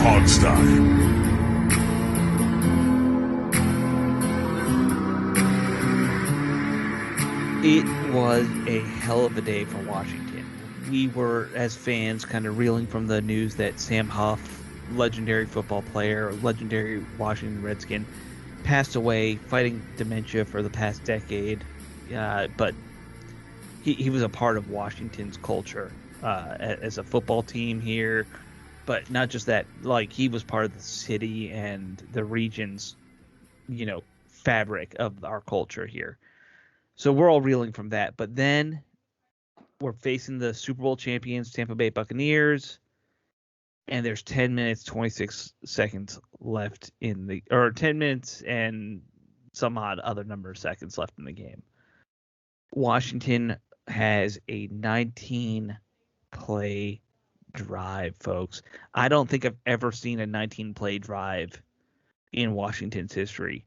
Hogstye. It was a hell of a day for Washington. We were, as fans, kind of reeling from the news that Sam Huff, legendary football player, legendary Washington Redskin, passed away fighting dementia for the past decade. But he was a part of Washington's culture as a football team here. But not just that, like he was part of the city and the region's, fabric of our culture here. So we're all reeling from that. But then we're facing the Super Bowl champions, Tampa Bay Buccaneers, and there's 10 minutes, 26 seconds left or 10 minutes and some odd other number of seconds left in the game. Washington has a 19-play drive, folks. I don't think I've ever seen a 19-play drive in Washington's history.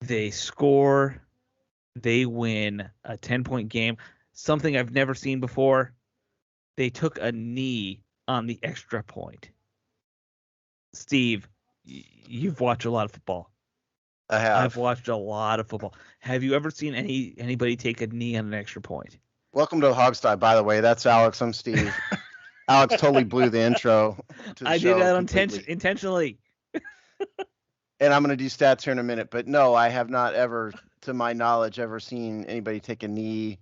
They score. They win a 10-point game, something I've never seen before. They took a knee on the extra point. Steve, you've watched a lot of football. I have. I've watched a lot of football. Have you ever seen anybody take a knee on an extra point? Welcome to Hogstye, by the way. That's Alex. I'm Steve. Alex totally blew the intro to the I show did that intentionally. And I'm going to do stats here in a minute. But no, I have not ever, to my knowledge, ever seen anybody take a knee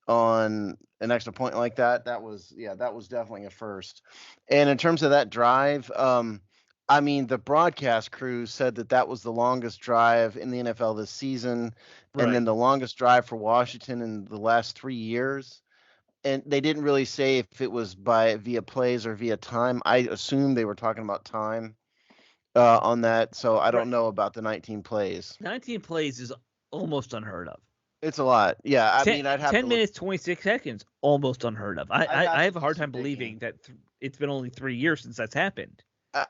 on an extra point like that. That was definitely a first. And in terms of that drive, the broadcast crew said that was the longest drive in the NFL this season, Right. And then the longest drive for Washington in the last 3 years. And they didn't really say if it was via plays or via time. I assume they were talking about time on that. So I don't know about the 19 plays. 19 plays is almost unheard of. It's a lot. Yeah. I'd have 10 minutes, 26 seconds, almost unheard of. I have a hard time believing that it's been only 3 years since that's happened.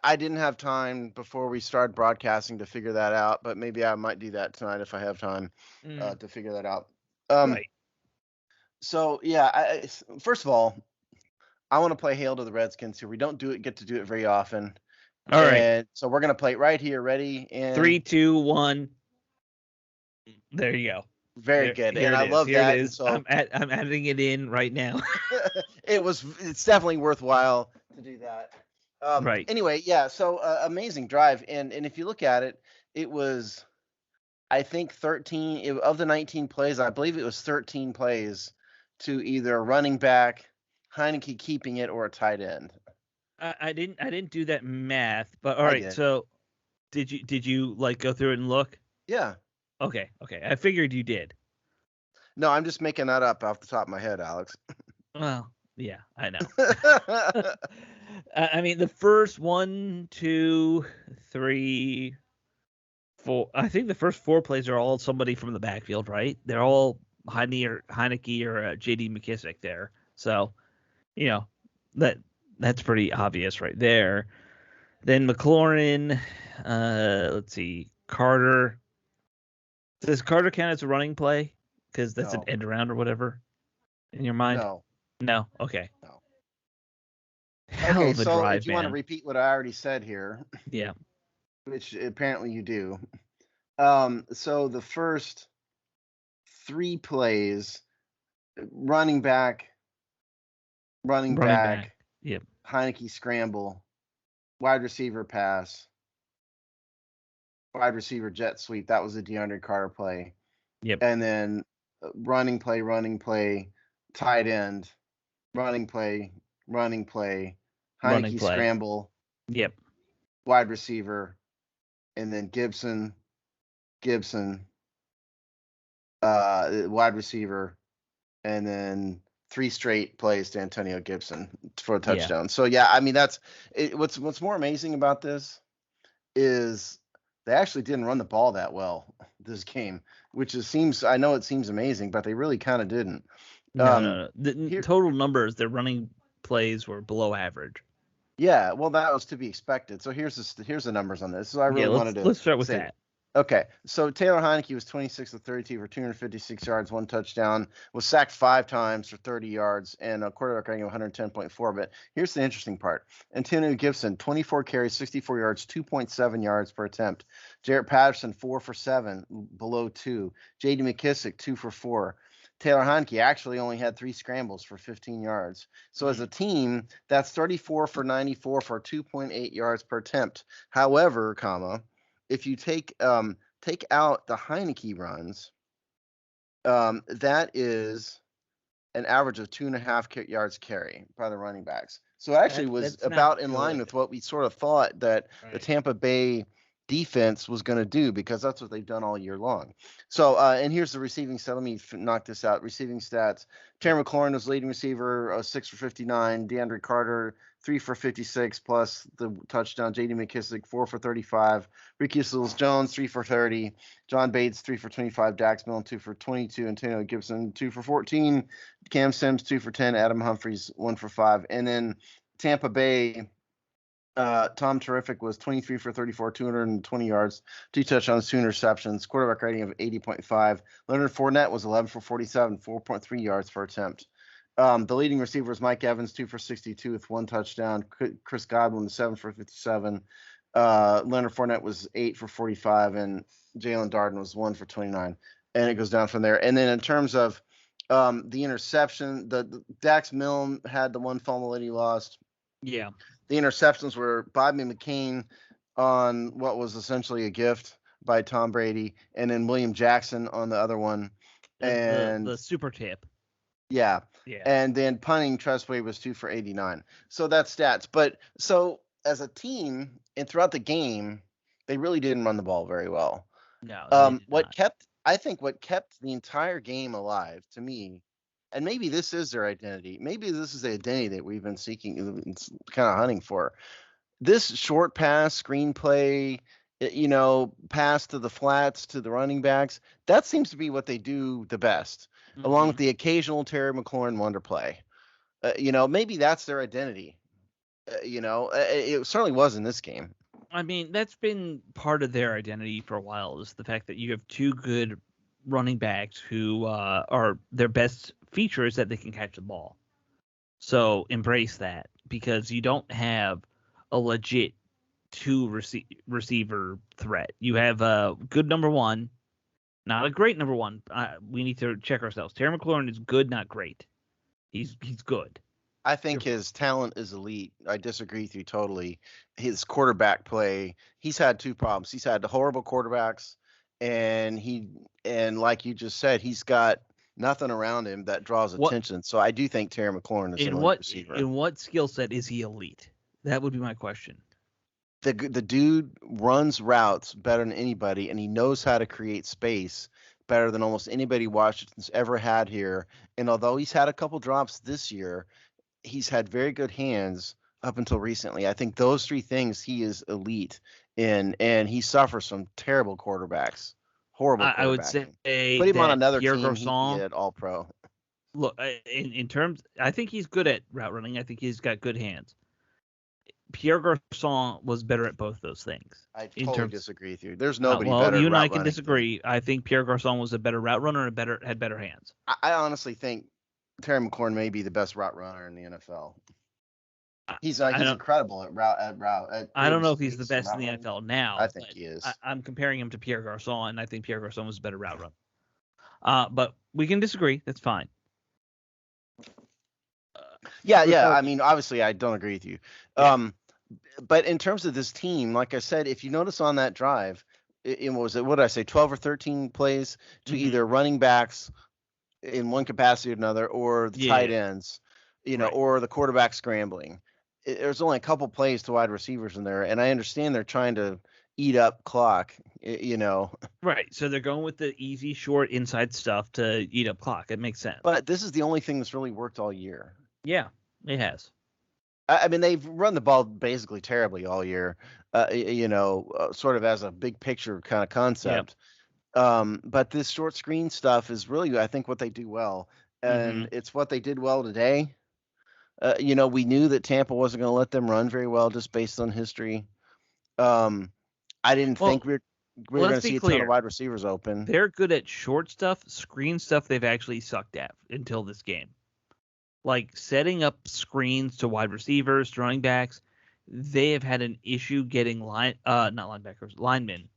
I didn't have time before we started broadcasting to figure that out, but maybe I might do that tonight if I have time to figure that out. Right. So, yeah, first of all, I want to play Hail to the Redskins here. We don't get to do it very often. All right. So we're going to play it right here. Ready? And 3, 2, 1. There you go. Very good. And I love here that. It is. So I'm adding it in right now. It's definitely worthwhile to do that. Right. Anyway, yeah, so amazing drive. And if you look at it, it was, I think, 13 of the 19 plays. I believe it was 13 plays to either a running back, Heineke keeping it, or a tight end. I didn't do that math, but all right. So did you like go through it and look? Yeah. Okay. I figured you did. No, I'm just making that up off the top of my head, Alex. Well, yeah, I know. The first 1, 2, 3, 4. I think the first 4 plays are all somebody from the backfield, right? They're all Heineke or J.D. McKissick there. So, that's pretty obvious right there. Then McLaurin, let's see, Carter. Does Carter count as a running play? Because that's an end around or whatever in your mind? No? Okay. No. Hell of a drive, if you want to repeat what I already said here. Yeah. Which apparently you do. So the first 3 plays, running back. Yep. Heineke scramble, wide receiver pass, wide receiver jet sweep. That was a DeAndre Carter play. Yep. And then running play, tight end, running play, Heineke scramble. Yep. Wide receiver, and then Gibson, wide receiver, and then 3 straight plays to Antonio Gibson for a touchdown. Yeah. So yeah, that's it. What's more amazing about this is they actually didn't run the ball that well this game, which seems amazing, but they really kind of didn't. No. The total numbers, their running plays were below average. Yeah, well, that was to be expected. So here's the numbers on this. So I really wanted to. Let's start with that. Okay, so Taylor Heineke was 26 of 32 for 256 yards, 1 touchdown, was sacked 5 times for 30 yards, and a quarterback rating of 110.4. But here's the interesting part. Antonio Gibson, 24 carries, 64 yards, 2.7 yards per attempt. Jarrett Patterson, 4 for 7, below 2. J.D. McKissick, 2 for 4. Taylor Heineke actually only had 3 scrambles for 15 yards. So as a team, that's 34 for 94 for 2.8 yards per attempt. However, if you take out the Heineke runs, that is an average of 2.5 yards carry by the running backs. So it actually was That's not about in line good. with what we sort of thought that the Right. Tampa Bay defense was going to do, because that's what they've done all year long. So, and here's the receiving stat. Let me knock this out. Receiving stats. Terry McLaurin was leading receiver, 6 for 59. DeAndre Carter, 3 for 56 plus the touchdown. J.D. McKissick, 4 for 35. Ricky Seals-Jones, 3 for 30. John Bates, 3 for 25. Dax Milne, 2 for 22. Antonio Gibson, 2 for 14. Cam Sims, 2 for 10. Adam Humphries, 1 for 5. And then Tampa Bay, Tom Terrific was 23 for 34, 220 yards, 2 touchdowns, 2 interceptions, quarterback rating of 80.5. Leonard Fournette was 11 for 47, 4.3 yards per attempt. The leading receiver was Mike Evans, 2 for 62 with 1 touchdown. Chris Godwin was 7 for 57. Leonard Fournette was 8 for 45, and Jalen Darden was 1 for 29. And it goes down from there. And then in terms of the interception, the Dax Milne had the one fumble that he lost. Yeah. The interceptions were Bobby McCain on what was essentially a gift by Tom Brady, and then William Jackson on the other one. And The super tip. yeah. Yeah. And then punting, Trustway was 2 for 89. So that's stats. But so as a team and throughout the game, they really didn't run the ball very well. No, they did not. I think what kept the entire game alive to me, and maybe this is their identity. Maybe this is the identity that we've been seeking, kind of hunting for. This short pass, screenplay, pass to the flats to the running backs. That seems to be what they do the best, along with the occasional Terry McLaurin wonder play. Maybe that's their identity. It certainly was in this game. I mean, that's been part of their identity for a while, is the fact that you have 2 good running backs who are their best feature is that they can catch the ball. So embrace that, because you don't have a legit 2 receiver threat. You have a good number 1, not a great number 1. We need to check ourselves. Terry McLaurin is good, not great. He's good. I think his talent is elite. I disagree with you totally. His quarterback play, he's had 2 problems. He's had the horrible quarterbacks, and like you just said, he's got nothing around him that draws attention. So I do think Terry McLaurin is an elite receiver. In what skill set is he elite? That would be my question. The dude runs routes better than anybody, and he knows how to create space better than almost anybody Washington's ever had here. And although he's had a couple drops this year, he's had very good hands up until recently. I think those 3 things he is elite in, and he suffers from terrible quarterbacks. Horrible quarterbacking. I would say put him on that another Pierre team, Garçon, he'd be an all-pro. Look, in terms, I think he's good at route running. I think he's got good hands. Pierre Garçon was better at both those things. I totally disagree with you. There's nobody well, better at you and route I can running disagree. I think Pierre Garçon was a better route runner and had better hands. I honestly think Terry McLaurin may be the best route runner in the NFL. He's incredible at route. I don't know if he's the best in the NFL now. I think he is. I'm comparing him to Pierre Garçon, and I think Pierre Garçon was a better route runner. But we can disagree. That's fine. Yeah. I mean, obviously, I don't agree with you. Yeah. But in terms of this team, like I said, if you notice on that drive, what did I say, 12 or 13 plays to either running backs in one capacity or another, or the tight ends, or the quarterback scrambling. There's only a couple plays to wide receivers in there, and I understand they're trying to eat up clock, Right. So they're going with the easy, short, inside stuff to eat up clock. It makes sense. But this is the only thing that's really worked all year. Yeah, it has. I mean, they've run the ball basically terribly all year, sort of as a big picture kind of concept. But this short screen stuff is really, I think, what they do well. And it's what they did well today. We knew that Tampa wasn't going to let them run very well just based on history. I didn't think we're going let's to be see a ton of clear. wide receivers open. They're good at short stuff, screen stuff. They've actually sucked at until this game. Like setting up screens to wide receivers, to running backs. They have had an issue getting not linebackers, linemen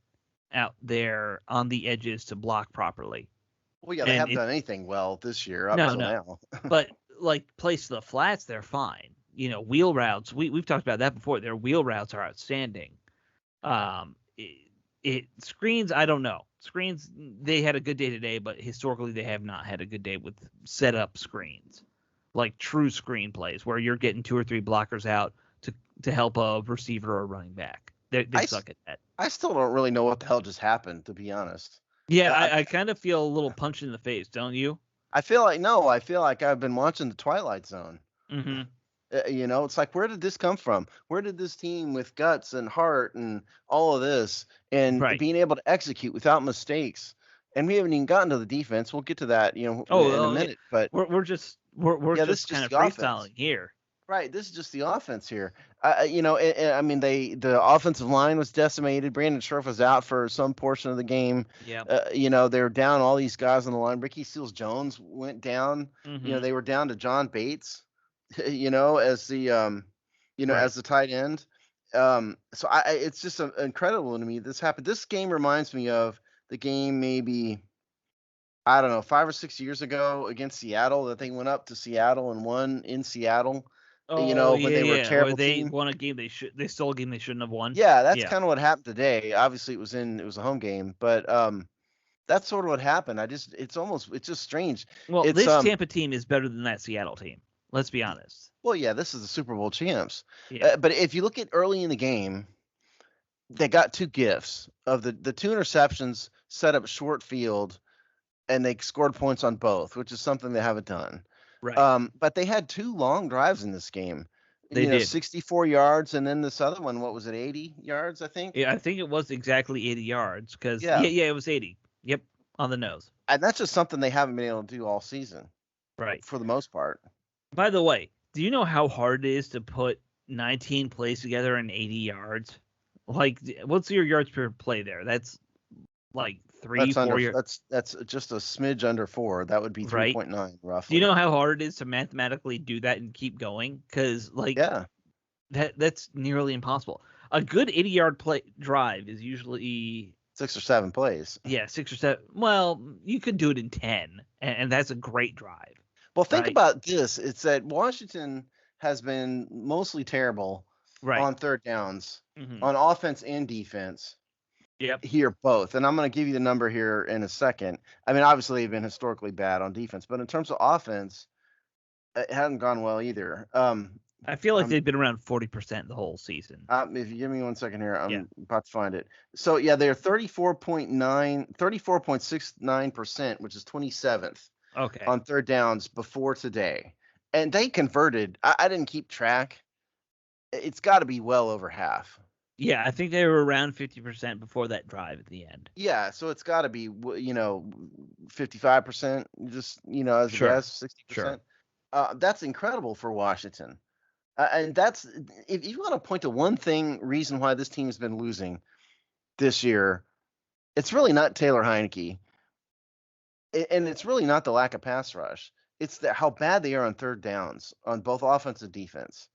out there on the edges to block properly. Well, yeah, they And haven't it done anything well this year up no, till no. now. But like place to the flats, they're fine. Wheel routes. We've talked about that before. Their wheel routes are outstanding. It screens. I don't know. Screens. They had a good day today, but historically they have not had a good day with set up screens, like true screen plays where you're getting 2 or 3 blockers out to help a receiver or running back. They I, suck at that. I still don't really know what the hell just happened, to be honest. Yeah, I, I kind of feel a little punch in the face, don't you? I feel like no, I feel like I've been watching the Twilight Zone. Mm-hmm. It's like, where did this come from? Where did this team with guts and heart and all of this and Right. being able to execute without mistakes? And we haven't even gotten to the defense. We'll get to that, in a Yeah. minute. But We're yeah, this is just kind just of the offense. freestyling here. Right, this is just the offense here. I mean, the offensive line was decimated. Brandon Scherf was out for some portion of the game. Yeah. They were down all these guys on the line. Ricky Seals-Jones went down. Mm-hmm. They were down to John Bates, as the Right. as the tight end. So it's just incredible to me this happened. This game reminds me of the game maybe I don't know 5 or 6 years ago against Seattle that they went up to Seattle and won in Seattle. Oh When yeah, they were a yeah. Where terrible they team. won a game they stole a game they shouldn't have won. Yeah, that's Yeah. kind of what happened today. Obviously, it was a home game, but that's sort of what happened. It's just strange. Well, It's this Tampa team is better than that Seattle team. Let's be honest. well, yeah, this is the Super Bowl champs. Yeah. But if you look at early in the game, they got two gifts of the two interceptions set up short field, and they scored points on both, which is something they haven't done. Right. But they had two long drives in this game. They did. 64 yards, and then this other one, what was it, 80 yards, I think? Yeah, I think it was exactly 80 yards because Yeah. yeah, it was 80. Yep, on the nose. And that's just something they haven't been able to do all season, Right. for the most part. By the way, do you know how hard it is to put 19 plays together in 80 yards? Like, what's your yards per play there? That's like 3, 4 yards. That's just a smidge under 4. That would be Right. 3.9 Do roughly. you know how hard it is to mathematically do that and keep going? Because Yeah, that's nearly impossible. A good 80-yard play drive is usually 6 or 7 plays. 6 or 7. Well, you could do it in 10, and that's a great drive. Well, think Right. about this. It's that Washington has been mostly terrible Right. on third downs, Mm-hmm. on offense and defense. Yep. Here, both. And I'm going to give you the number here in a second. I mean, obviously, they've been historically bad on defense, but in terms of offense, it hasn't gone well either. I feel like Um, they've been around 40% the whole season. If you give me 1 second here, I'm Yeah. about to find it. So yeah, they're 34.69%, which is 27th Okay. on third downs before today. And they converted, I didn't keep track. It's got to be well over half. Yeah, I think they were around 50% before that drive at the end. Yeah, so it's got to be 55%, just as a Sure. guess, 60%. That's incredible for Washington. And that's, if you want to point to one reason why this team has been losing this year, it's really not Taylor Heineke, and it's really not the lack of pass rush. It's how bad they are on third downs on both offense and defense.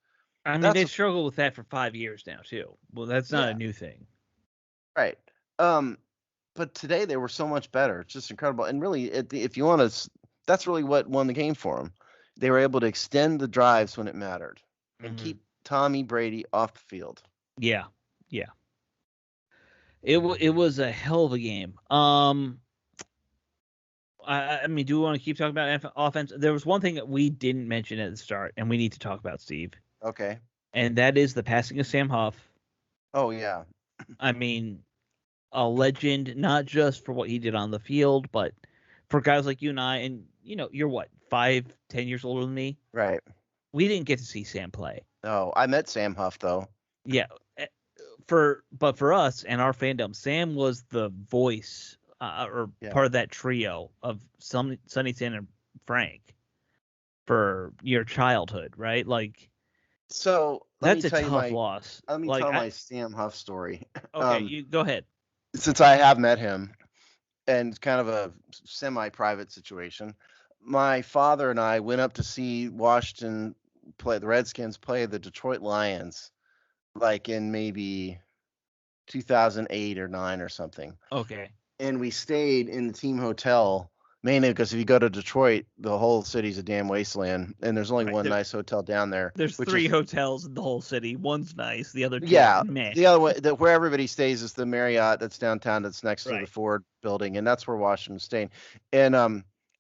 I mean, they've struggled with that for 5 years now too. Well, that's not a new thing. Right. But today they were so much better. It's just incredible. And really, if you want to, that's really what won the game for them. They were able to extend the drives when it mattered and keep Tommy Brady off the field. Yeah. It was a hell of a game. I mean, do we want to keep talking about offense? There was one thing that we didn't mention at the start, and we need to talk about, Steve. Okay. And that is the passing of Sam Huff. Oh, yeah. I mean, a legend, not just for what he did on the field, but for guys like you and I. And, you're what, 5, 10 years older than me? Right. We didn't get to see Sam play. No, I met Sam Huff, though. Yeah. But for us and our fandom, Sam was the voice part of that trio of Sonny, Sam, and Frank for your childhood, right? Like, so that's a tough loss. Let me tell my Sam Huff story. Okay, you go ahead. since I have met him, and it's kind of a semi-private situation, my father and I went up to see Washington play the Redskins play the Detroit Lions, like in maybe 2008 or 9 or something. Okay. And we stayed in the team hotel mainly because if you go to Detroit, the whole city's a damn wasteland, and there's only Right. one nice hotel down there, There's which 3 is hotels in the whole city. One's nice, the other 2 yeah. meh. The other way that where everybody stays is the Marriott that's downtown that's next to the Right. Ford building, and that's where Washington's staying. And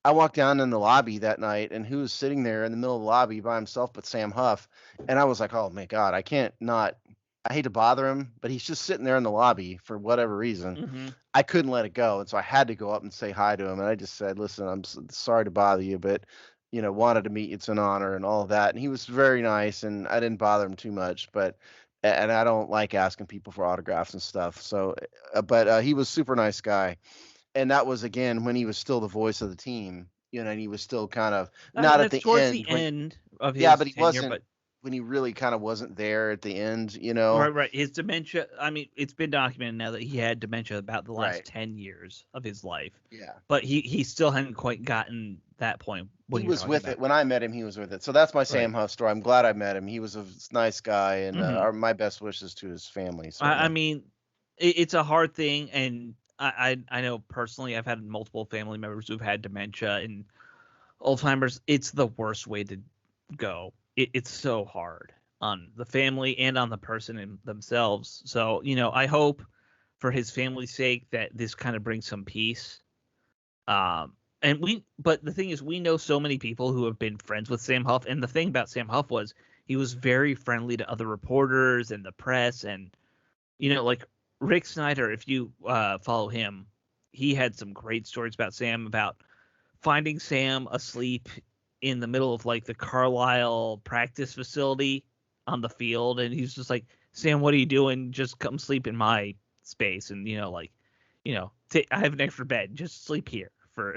I walked down in the lobby that night, and who was sitting there in the middle of the lobby by himself but Sam Huff. And I was like, oh my God, I can't not I hate to bother him, but he's just sitting there in the lobby for whatever reason. Mhm. I couldn't let it go, and so I had to go up and say hi to him. And I just said, "Listen, I'm sorry to bother you, but wanted to meet you. It's an honor and all of that." And he was very nice, and I didn't bother him too much. But and I don't like asking people for autographs and stuff. So, but he was super nice guy, and that was again when he was still the voice of the team. And he was still kind of not at That's the towards end the when end of yeah, his but he tenure, wasn't but when he really kind of wasn't there at the end. right, right. His dementia, I mean, it's been documented now that he had dementia about the last Right. 10 years of his life. Yeah. But he still hadn't quite gotten that point what He you're was talking with it about. when I met him. He was with it. So that's my Right. Sam Huff story. I'm glad I met him. He was a nice guy, and Mhm. my best wishes to his family. I Certainly. mean, it's a hard thing, and I know personally I've had multiple family members who've had dementia and Alzheimer's. It's the worst way to go. It's so hard on the family and on the person themselves. So, I hope for his family's sake that this kind of brings some peace. But the thing is, we know so many people who have been friends with Sam Huff, and the thing about Sam Huff was he was very friendly to other reporters and the press, and like Rick Snyder, if you follow him, he had some great stories about Sam, about finding Sam asleep in the middle of like the Carlisle practice facility on the field, and he's just like, Sam, what are you doing? Just come sleep in my space, and I have an extra bed, just sleep here for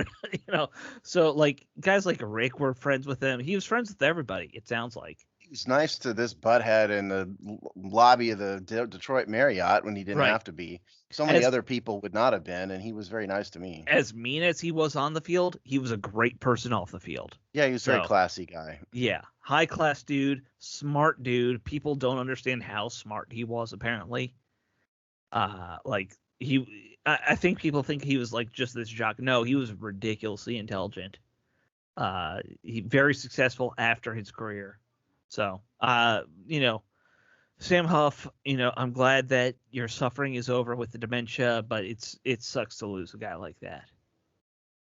So like guys like Rick were friends with him. He was friends with everybody. It sounds like. He was nice to this butthead in the lobby of the Detroit Marriott when he didn't Right. have to be. So many As other people would not have been, and he was very nice to me. as mean as he was on the field, he was a great person off the field. Yeah, he was a very So classy guy. yeah, high class dude, smart dude. People don't understand how smart he was. Apparently, like I think people think he was like just this jock. No, he was ridiculously intelligent. He very successful after his career. So, Sam Huff, I'm glad that your suffering is over with the dementia, but it sucks to lose a guy like that.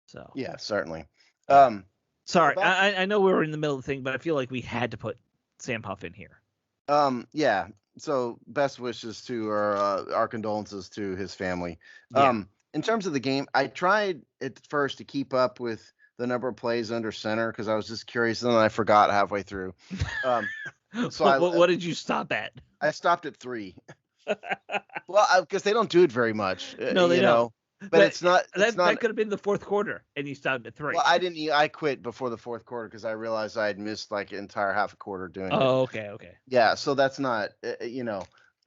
So, Yeah, certainly. yeah. Um, Sorry, back. I know we were in the middle of the thing, but I feel like we had to put Sam Huff in here. Yeah. So best wishes to or our condolences to his family. Yeah. In terms of the game, I tried at first to keep up with the number of plays under center because I was just curious, and then I forgot halfway through. Um, so What did you stop at? I stopped at 3. Well, because they don't do it very much, No, they don't. But That it's not. could have been the fourth quarter, and you stopped at Well, 3. I didn't. I quit before the fourth quarter because I realized I had missed like an entire half a quarter doing it. Oh, okay, okay. Yeah, so that's not,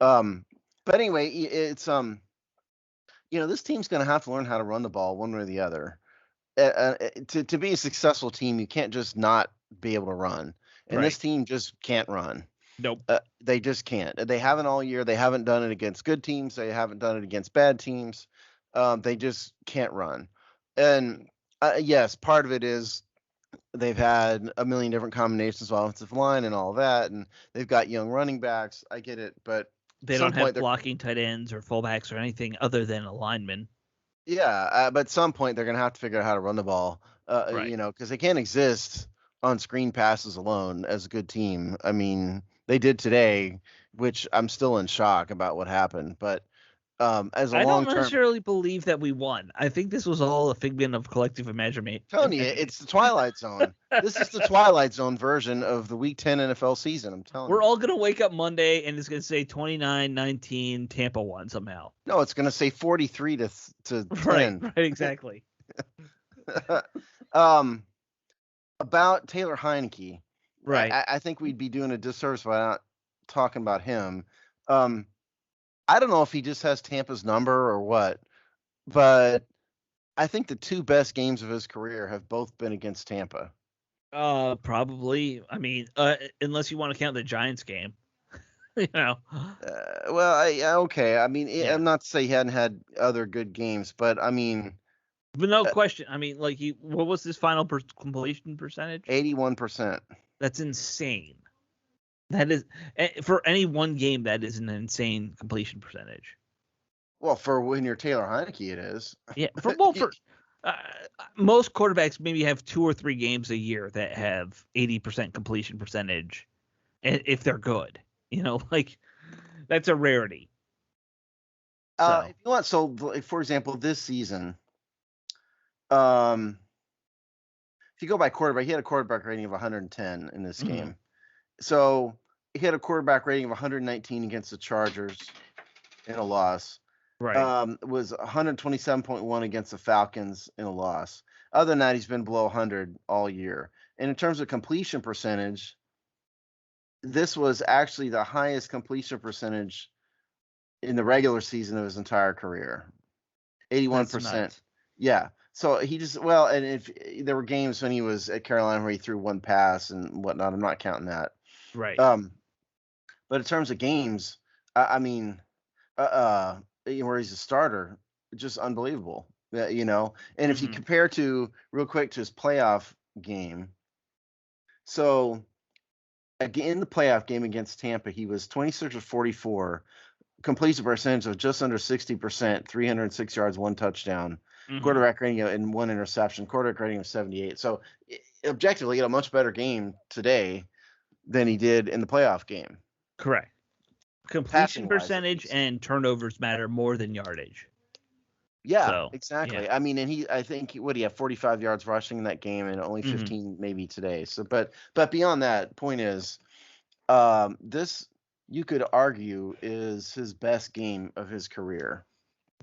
um, but anyway, it's this team's going to have to learn how to run the ball one way or the other. To be a successful team, you can't just not be able to run, and this Right. team just can't run. Nope. They just can't. They haven't all year. They haven't done it against good teams. They haven't done it against bad teams. They just can't run. And yes, part of it is they've had a million different combinations of offensive line and all that, and they've got young running backs. I get it, but at They some don't point have they're blocking tight ends or fullbacks or anything other than a lineman. yeah, but at some point they're gonna have to figure out how to run the ball. Right. Because they can't exist on screen passes alone as a good team. I mean, they did today, which I'm still in shock about what happened. But as a I don't long term, necessarily believe that we won. I think this was all a figment of collective Tony, imagination. it's the Twilight Zone. This is the Twilight Zone version of the Week 10 NFL season. I'm telling We're you. all going to wake up Monday and it's going to say 29-19 Tampa won somehow. No, it's going to say 43 to Right, 10. right, exactly. um, about Taylor Heineke, Right. I think we'd be doing a disservice by not talking about him. Um, I don't know if he just has Tampa's number or what, but I think the 2 best games of his career have both been against Tampa. Probably. I mean, unless you want to count the Giants game, you know. Well, okay. I mean, Yeah. I'm not to say he hadn't had other good games, but I mean, But no question. I mean, like what was his final completion percentage? 81%. That's insane. That is for any one game. That is an insane completion percentage. Well, for when you're Taylor Heineke, it is. Yeah. For uh, most quarterbacks, maybe have 2 or 3 games a year that have 80% completion percentage, if they're good. Like that's a rarity. So. If you want, so for example, this season, um, if you go by quarterback, he had a quarterback rating of 110 in this game. So he had a quarterback rating of 119 against the Chargers in a loss. Right. Was 127.1 against the Falcons in a loss. Other than that, he's been below 100 all year. And in terms of completion percentage, this was actually the highest completion percentage in the regular season of his entire career. 81%. Yeah. So he just, well, and if there were games when he was at Carolina where he threw one pass and whatnot, I'm not counting that. Right. But in terms of games, I mean, where he's a starter, just unbelievable. And if you compare to real quick to his playoff game, so again in the playoff game against Tampa, he was 26 of 44, completion percentage of just under 60%, 306 yards, 1 touchdown, quarterback rating and 1 interception, quarterback rating of 78. So objectively, he had a much better game today than he did in the playoff game. Correct. Completion percentage and turnovers matter more than yardage. Yeah, so, exactly. Yeah. I mean, and I think he had 45 yards rushing in that game and only 15 maybe today. So, but beyond that, point is, this you could argue is his best game of his career.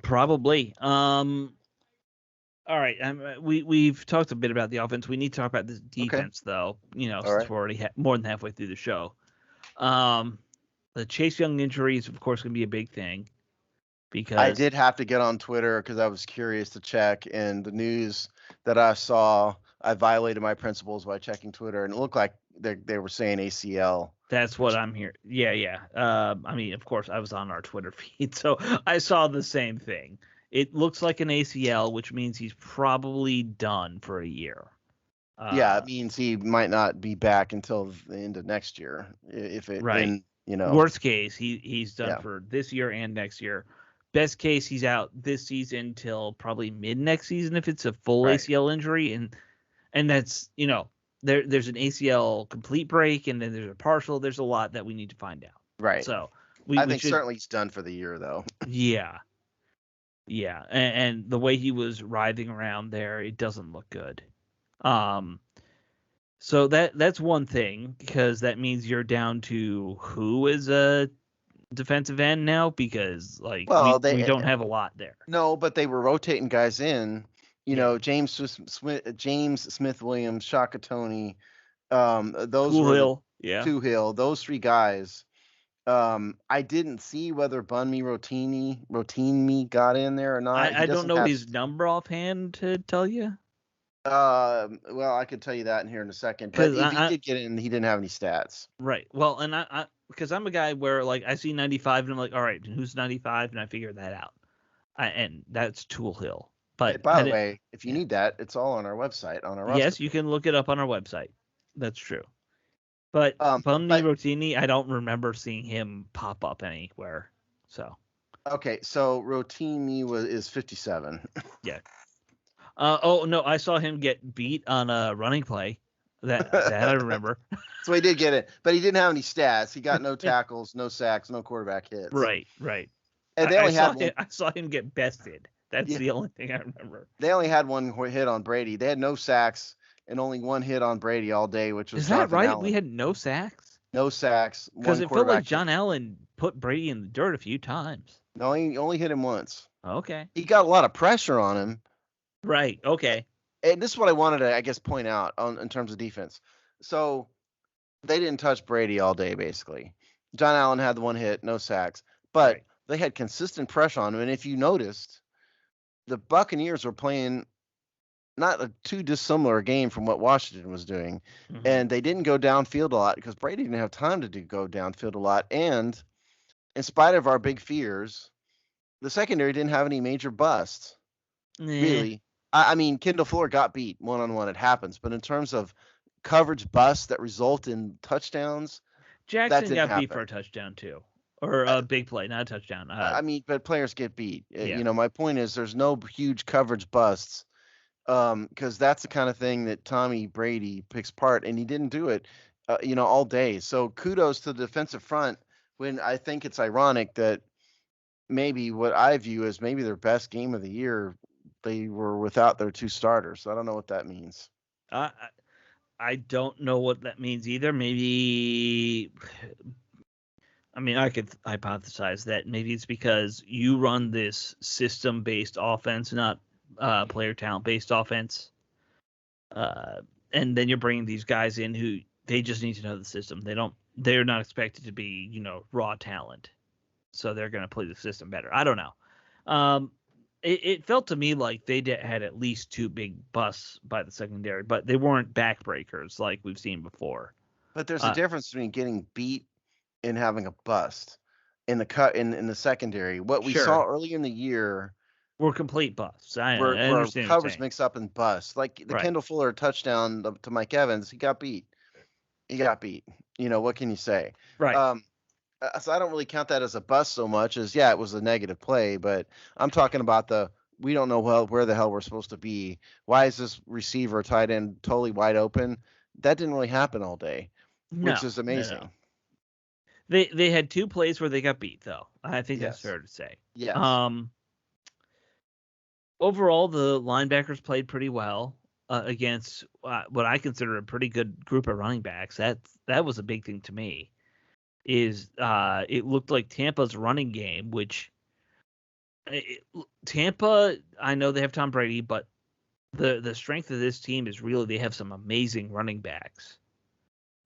Probably. All right. We've talked a bit about the offense. We need to talk about the defense, though. Since we're already more than halfway through the show. The Chase Young injury is, of course, going to be a big thing. Because I did have to get on Twitter because I was curious to check, and the news that I saw, I violated my principles by checking Twitter, and it looked like they were saying ACL. That's what I'm hearing. Yeah. I mean, of course, I was on our Twitter feed, so I saw the same thing. It looks like an ACL, which means he's probably done for a year. Yeah, it means he might not be back until the end of next year. If it, right. Worst case, he's done for this year and next year. Best case, he's out this season till probably mid next season if it's a full ACL injury, and that's there's an ACL complete break and then there's a partial. There's a lot that we need to find out. Right. So I think certainly he's done for the year though. Yeah. And the way he was writhing around there, it doesn't look good. So that's one thing, because that means you're down to who is a defensive end now, because we don't have a lot there. No, but they were rotating guys in. James Smith Williams, Shaka Toney, those Hill, those 3 guys. I didn't see whether Bunmi Rotini got in there or not. I don't know his number offhand to tell you. Well, I could tell you that in here in a second. But if he did get in, he didn't have any stats. Right. Well, and I because I'm a guy where I see 95 and I'm like, all right, who's 95? And I figure that out. And that's Tool Hill. But by the way, if you need that, it's all on our website. Yes, you can look it up on our website. That's true. But Bunmi Rotini, I don't remember seeing him pop up anywhere. So. Okay, so Rotini is 57. Yeah. Oh no, I saw him get beat on a running play. That I remember. So he did get it, but he didn't have any stats. He got no tackles, no sacks, no quarterback hits. Right. And they only I saw him get bested. That's the only thing I remember. They only had 1 hit on Brady. They had no sacks and only 1 hit on Brady all day, which was Jonathan right? Allen. We had no sacks. No sacks. Because it felt like John Allen put Brady in the dirt a few times. No, he only hit him once. Okay. He got a lot of pressure on him. Right. Okay. And this is what I wanted to, I guess, point out in terms of defense. So they didn't touch Brady all day, basically. John Allen had the 1 hit, no sacks. But they had consistent pressure on them. And if you noticed, the Buccaneers were playing not a too dissimilar game from what Washington was doing. Mm-hmm. And they didn't go downfield a lot because Brady didn't have time to go downfield a lot. And in spite of our big fears, the secondary didn't have any major busts, Yeah. really. I mean, Kendall Fuller got beat one-on-one. It happens. But in terms of coverage busts that result in touchdowns, that Jackson didn't got beat happen. for a touchdown too, or I, a big play, not a touchdown. I mean, but players get beat. Yeah. My point is there's no huge coverage busts because that's the kind of thing that Tommy Brady picks apart, and he didn't do it, all day. So kudos to the defensive front. When I think it's ironic that maybe what I view as maybe their best game of the year, they were without their two starters. So I don't know what that means. I I don't know what that means either. Maybe I mean, I could hypothesize that maybe it's because you run this system-based offense, not player talent-based offense, and then you're bringing these guys in who they just need to know the system. They're not expected to be, raw talent, so they're going to play the system better. I don't know. It felt to me like they had at least two big busts by the secondary, but they weren't backbreakers like we've seen before. But there's a Uh, difference between getting beat and having a bust in the cut in the secondary. What we saw sure, early in the year we're complete busts. I where understand what you're coverage saying. mix up and bust. Like the Right, Kendall Fuller touchdown to Mike Evans, he got beat. He got beat. What can you say? right. Um, so I don't really count that as a bust so much as yeah, it was a negative play, but I'm talking about the we don't know where the hell we're supposed to be. Why is this receiver tight end totally wide open? That didn't really happen all day, which No, is no, no. amazing. They had two plays where they got beat, though. I think that's Yes. fair to say. Yes. Um, Overall, the linebackers played pretty well against what I consider a pretty good group of running backs. That was a big thing to me. Is it looked like Tampa's running game, which Tampa, I know they have Tom Brady, but the strength of this team is really they have some amazing running backs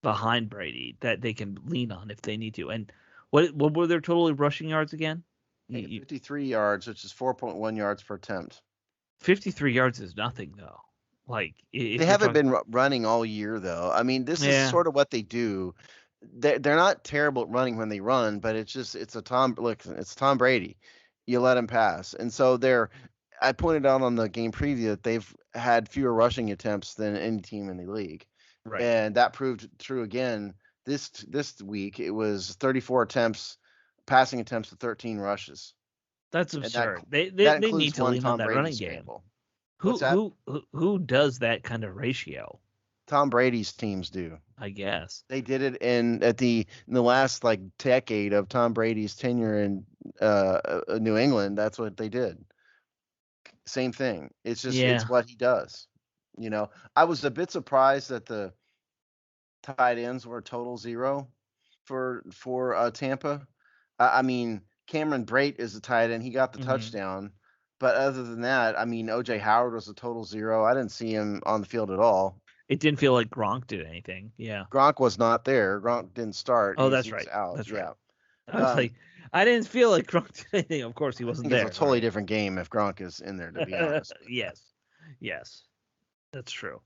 behind Brady that they can lean on if they need to. And what were their total rushing yards again? 53 yards, which is 4.1 yards per attempt. 53 yards is nothing though. Like They if you're haven't talking, been running all year though. I mean, this is yeah, sort of what they do. They're not terrible at running when they run, but it's Tom Brady. You let him pass, and so they're. I pointed out on the game preview that they've had fewer rushing attempts than any team in the league, right. and that proved true again this week. It was 34 attempts, passing attempts to 13 rushes, That's and absurd. that They need includes to one lean on Tom that Brady running game. scramble. What's Who that? who who does that kind of ratio? Tom Brady's teams do. I guess. They did it in the last like decade of Tom Brady's tenure in New England. That's what they did. Same thing. It's just Yeah. it's what he does. I was a bit surprised that the tight ends were total zero for Tampa. I mean, Cameron Brate is the tight end. He got the Hmm. touchdown, but other than that, I mean, OJ Howard was a total zero. I didn't see him on the field at all. It didn't feel like Gronk did anything. Yeah. Gronk was not there. Gronk didn't start. Oh, He that's was right. out. That's right. Yeah. I was Um, like, I didn't feel like Gronk did anything. Of course, he I wasn't think it's a there. totally Right. different game if Gronk is in there, to be honest. Yes. Yes. That's true.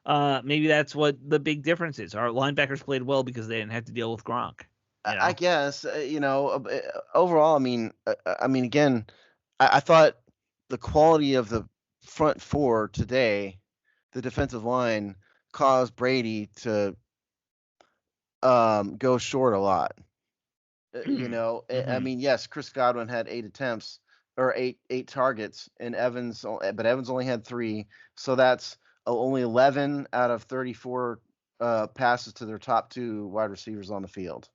Maybe that's what the big difference is. Our linebackers played well because they didn't have to deal with Gronk. You I know. guess overall. I mean, again, I thought the quality of the front four today, the defensive line, caused Brady to go short a lot. I Mm-hmm. mean, yes, Chris Godwin had 8 attempts or eight targets, and but Evans only had 3, so that's only 11 out of 34 passes to their top 2 wide receivers on the field.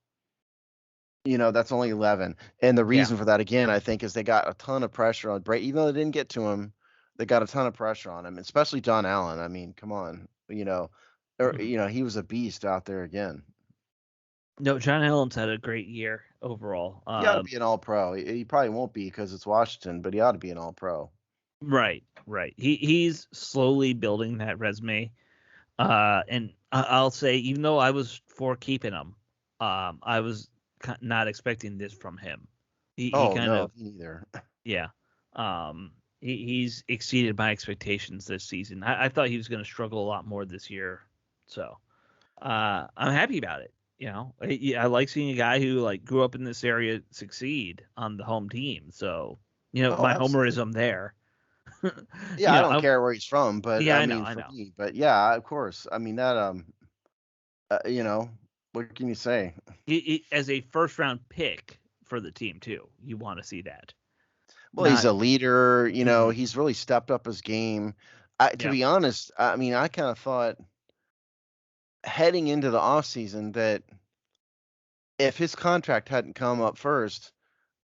That's only 11, and the Yeah. reason for that again, I think, is they got a ton of pressure on Brady. Even though they didn't get to him, they got a ton of pressure on him, especially John Allen. I mean, come on, Mhm. he was a beast out there again. No, John Allen's had a great year overall. He ought to be an All Pro. He probably won't be because it's Washington, but he ought to be an All Pro. Right, right. He's slowly building that resume. And I'll say, even though I was for keeping him, I was not expecting this from him. He Oh kind no, of, me neither. yeah. He's exceeded my expectations this season. I thought he was going to struggle a lot more this year. So I'm happy about it. I like seeing a guy who like grew up in this area succeed on the home team. So Oh, my absolutely. homerism there. Yeah, I don't I care where he's from, but yeah, I I know, mean, I for know. me, but yeah, of course. I mean that you know, what can you say? As a first round pick for the team too, you want to see that. Well, he's Not, a leader, mhm, he's really stepped up his game. To yeah, be honest, I mean, I kind of thought heading into the offseason that if his contract hadn't come up first,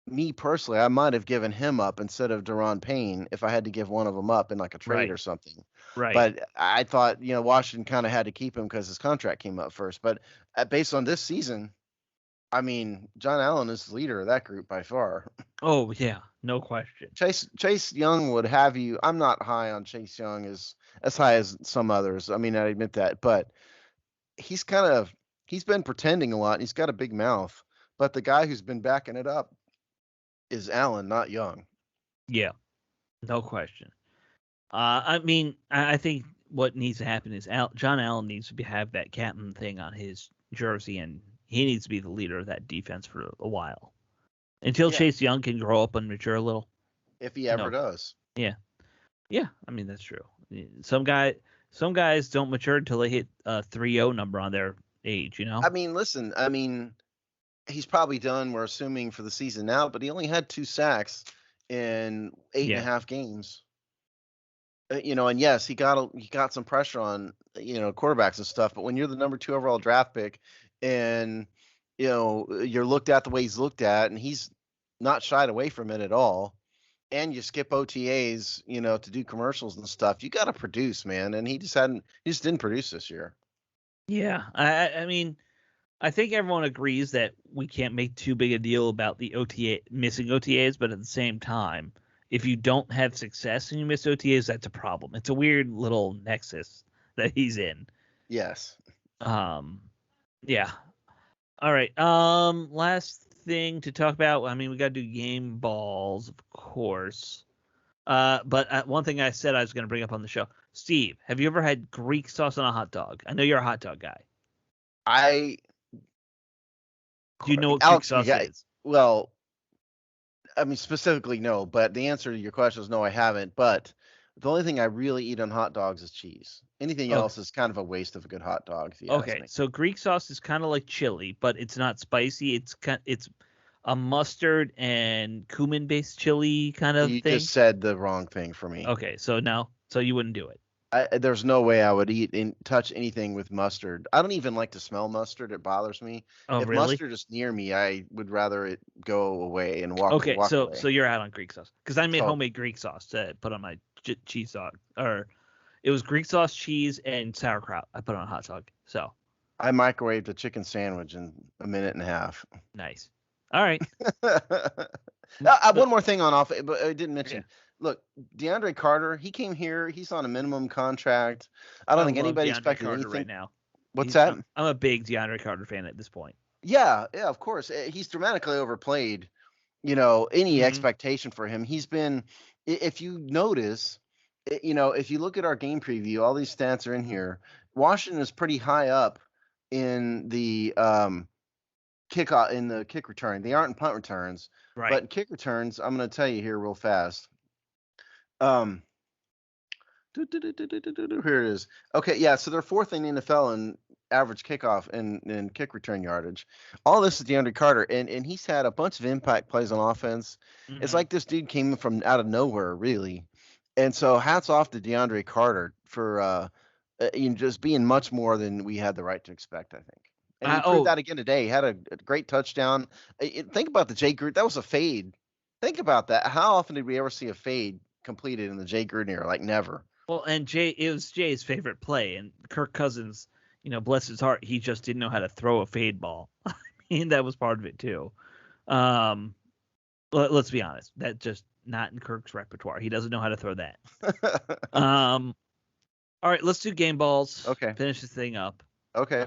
me personally, I might have given him up instead of Deron Payne if I had to give one of them up in like a trade right, or something. right. But I thought, Washington kind of had to keep him because his contract came up first. But based on this season, I mean, John Allen is the leader of that group by far. Oh yeah, no question. Chase Young would have you. I'm not high on Chase Young as high as some others. I mean, I admit that, but he's kind of he's been pretending a lot. And he's got a big mouth, but the guy who's been backing it up is Allen, not Young. Yeah, no question. I mean, I think what needs to happen is John Allen needs to have that captain thing on his jersey, and he needs to be the leader of that defense for a while until Yeah, Chase Young can grow up and mature a little. if he ever No, does. yeah, yeah. I mean, that's true. Some guys don't mature until they hit a 3-0 number on their age. I mean, listen, I mean, he's probably done, we're assuming, for the season now, but he only had 2 sacks in eight and a Yeah, half games. And yes, he got some pressure on quarterbacks and stuff. But when you're the number 2 overall draft pick, and you're looked at the way he's looked at, and he's not shied away from it at all, and you skip OTAs, to do commercials and stuff, you got to produce, man. And he just didn't produce this year. yeah. I mean, I think everyone agrees that we can't make too big a deal about the OTA missing OTAs, but at the same time, if you don't have success and you miss OTAs, that's a problem. It's a weird little nexus that he's in. Yes. Um, yeah. All right. Last thing to talk about. I mean, we got to do game balls, of course. But one thing I said I was going to bring up on the show. Steve, have you ever had Greek sauce on a hot dog? I know you're a hot dog guy. I Do you know what Greek Alex, sauce yeah, is? well, I mean, specifically, no, but the answer to your question is no, I haven't. But the only thing I really eat on hot dogs is cheese. Anything Okay. else is kind of a waste of a good hot dog, if you ask Okay, me. so Greek sauce is kind of like chili, but it's not spicy. It's a mustard and cumin based chili kind of You just thing. said the wrong thing for me. Okay, so no, so you wouldn't do it. There's no way I would eat and touch anything with mustard. I don't even like to smell mustard. It bothers me. Oh, If really? mustard is near me, I would rather it go away and walk Okay, walk so away. you're out on Greek sauce because I made So homemade Greek sauce to put on my cheese dog, or it was Greek sauce, cheese, and sauerkraut. I put on a hot dog. So I microwaved a chicken sandwich in a minute and a half. nice. All right. One more thing on off, but I didn't Yeah, mention. Look, DeAndre Carter, he came here. He's on a minimum contract. I don't I think love anybody DeAndre expected Carter right anything. now. What's that? I'm a big DeAndre Carter fan at this point. Yeah, yeah, of course. He's dramatically overplayed. Any Hmm. expectation for him. He's been, if you notice, if you look at our game preview, all these stats are in here. Washington is pretty high up in the kick return. They aren't in punt returns, but Right. in kick returns, I'm going to tell you here real fast. Um, Here it is. Okay, yeah. So they're fourth in the NFL in average kickoff and kick return yardage. All this is DeAndre Carter, and he's had a bunch of impact plays on offense. It's Hmm. like this dude came from out of nowhere, really. And so hats off to DeAndre Carter for just being much more than we had the right to expect, I think. And he proved Oh, that again today. He had a great touchdown. Think about the Jay Gruden. That was a fade. Think about that. How often did we ever see a fade completed in the Jay Gruden era? Like never. well, and it was Jay's favorite play, and Kirk Cousins, bless his heart, he just didn't know how to throw a fade ball. I mean, that was part of it too. Um, let's be honest, that's just not in Kirk's repertoire. He doesn't know how to throw that. Um, all right, let's do game balls. Okay. Finish this thing up. Okay.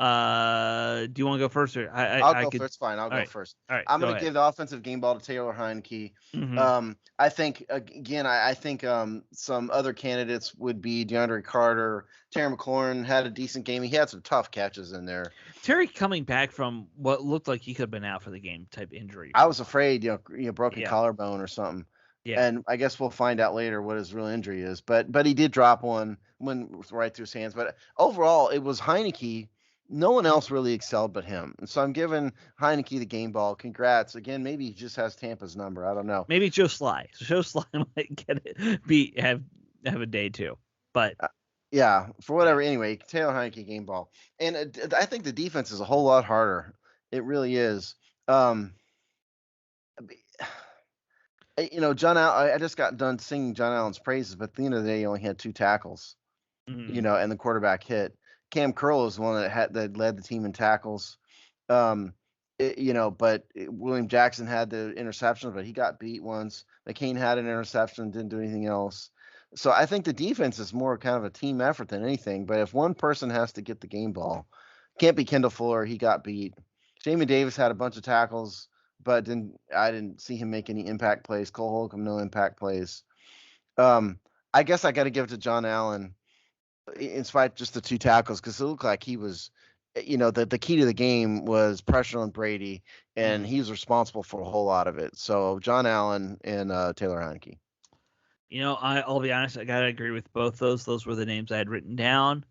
Do you want to go first, or I'll I go could? first. Fine. I'll All go right, first. all right, I'm go going to ahead. give the offensive game ball to Taylor Heineke. Hmm. I think again, I think some other candidates would be DeAndre Carter. Terry McLaurin had a decent game. He had some tough catches in there. Terry coming back from what looked like he could have been out for the game type injury I for a was while. afraid, broken Yeah, collarbone or something. yeah. And I guess we'll find out later what his real injury is. But he did drop one when right through his hands. But overall, it was Heineke. No one else really excelled but him. And so I'm giving Heineke the game ball. Congrats. Again, maybe he just has Tampa's number. I don't know. Maybe Joe Sly. Joe Sly might get it. Be have a day too. But Uh, yeah, for yeah. whatever. Anyway, Taylor Heineke game ball. And I think the defense is a whole lot harder. It really is. Um, John Allen, I just got done singing John Allen's praises, but at the end of the day, he only had 2 tackles, Mm, and the quarterback hit. Cam Curl was the one that led the team in tackles. Um, but William Jackson had the interception, but he got beat once. McCain had an interception, didn't do anything else. So I think the defense is more kind of a team effort than anything. But if one person has to get the game ball, can't be Kendall Fuller. He got beat. Jamie Davis had a bunch of tackles, but I didn't see him make any impact plays. Cole Holcomb, no impact plays. I guess I got to give it to John Allen in spite of just the 2 tackles because it looked like he was, the key to the game was pressure on Brady, and mm. he was responsible for a whole lot of it. So John Allen and Taylor Heineke. I'll be honest. I gotta agree with both those. Those were the names I had written down.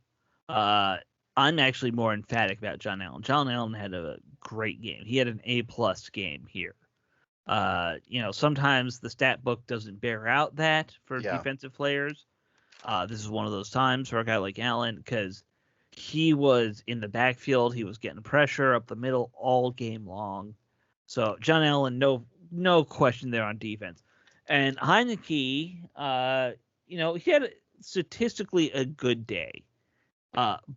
Uh, I'm actually more emphatic about John Allen. John Allen had a great game. He had an A+ game here. Sometimes the stat book doesn't bear out that for Yeah, defensive players. This is one of those times for a guy like Allen because he was in the backfield, he was getting pressure up the middle all game long. So John Allen, no question there on defense. And Heineke, he had statistically a good day.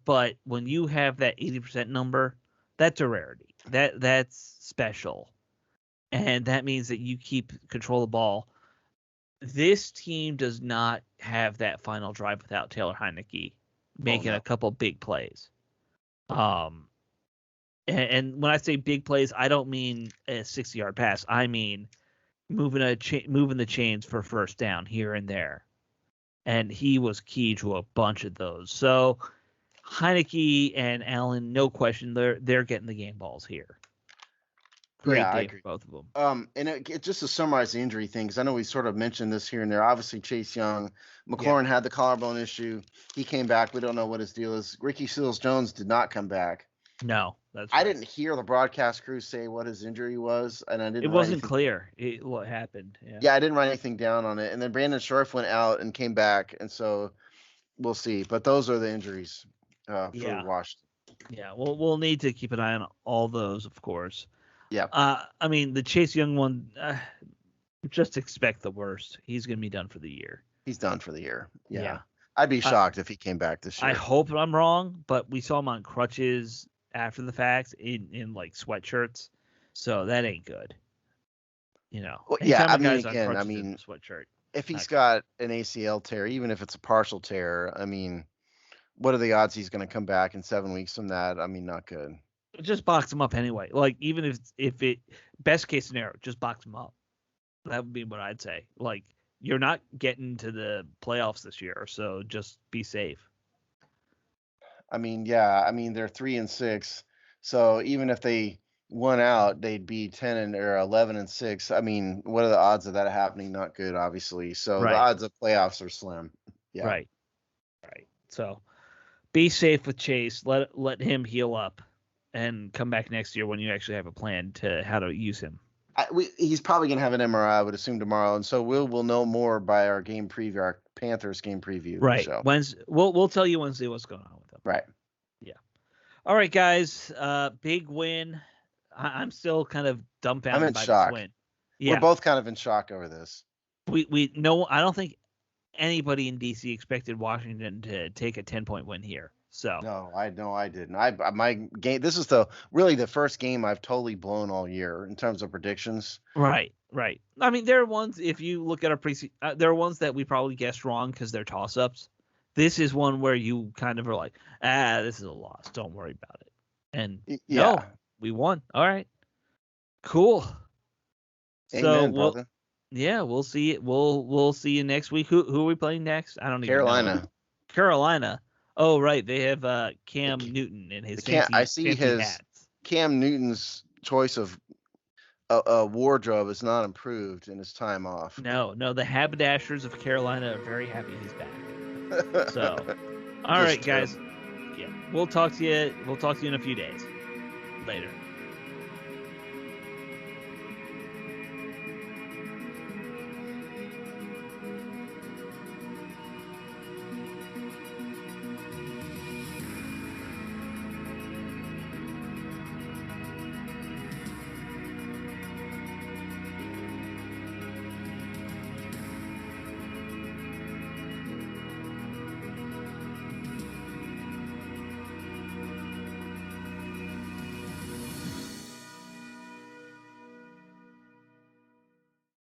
But when you have that 80% number, that's a rarity. That's special, and that means that you keep control of the ball. This team does not have that final drive without Taylor Heineke oh making a no, couple big plays. Um, and when I say big plays, I don't mean a 60-yard pass. I mean moving moving the chains for first down here and there. And he was key to a bunch of those. So Heineke and Allen, no question, they're getting the game balls here. yeah, Great I day for agree. both of them. And just to summarize the injury things, I know we sort of mentioned this here and there. Obviously, Chase Young, Yeah. McLaurin had the collarbone issue. He came back. We don't know what his deal is. Ricky Seals Jones did not come back. No, that's I right. didn't hear the broadcast crew say what his injury was, and I It didn't write wasn't anything. clear what happened. Yeah. Yeah, I didn't write anything down on it. And then Brandon Scherf went out and came back, and so we'll see. But those are the injuries for Yeah. Washington. Yeah. We'll need to keep an eye on all those, of course. Yeah, I mean, the Chase Young one, just expect the worst. He's going to be done for the year. he's done for the year. Yeah, Yeah. I'd be I, shocked if he came back this I year. hope I'm wrong, but we saw him on crutches after the fact in like sweatshirts. So that ain't good. Well, yeah, Anytime I a mean, guy's on again, crutches in a sweatshirt, if he's not good. got an ACL tear, even if it's a partial tear, I mean, what are the odds he's going to come back in 7 weeks from that? I mean, not good. Just box him up anyway. Like even if it best case scenario, just box him up. That would be what I'd say. Like you're not getting to the playoffs this year, so just be safe. I mean, yeah, I mean they're 3-6, so even if they won out, they'd be 10 or 11-6. I mean, what are the odds of that happening? Not good, obviously. So the Right. odds of playoffs are slim. Yeah, Right. Right. So be safe with Chase. Let him heal up and come back next year when you actually have a plan to how to use him. he's probably gonna have an MRI, I would assume tomorrow, and so we'll know more by our game preview, our Panthers game preview Right. show. Wednesday, we'll tell you Wednesday what's going on with him. Right. Yeah. All right, guys. Big win. I'm still kind of I'm in dumbfounded by this shock. win. We're Yeah. both kind of in shock over this. We no. I don't think anybody in DC expected Washington to take a 10-point win here. So No, I didn't. My game. This is the first game I've totally blown all year in terms of predictions. right. I mean, there are ones if you look at our there are ones that we probably guessed wrong because they're toss ups. This is one where you kind of are like, this is a loss. Don't worry about it. And no, Yeah. we won. All right, cool. So Amen, brother. we'll see it. We'll see you next week. Who are we playing next? I don't even know. Carolina. Carolina. Oh right, they have Cam Newton and his I fancy see his hats. Cam Newton's choice of a wardrobe is not improved in his time off. No, the haberdashers of Carolina are very happy he's back. So, all That's right, true. guys. Yeah, we'll talk to you. We'll talk to you in a few days. Later.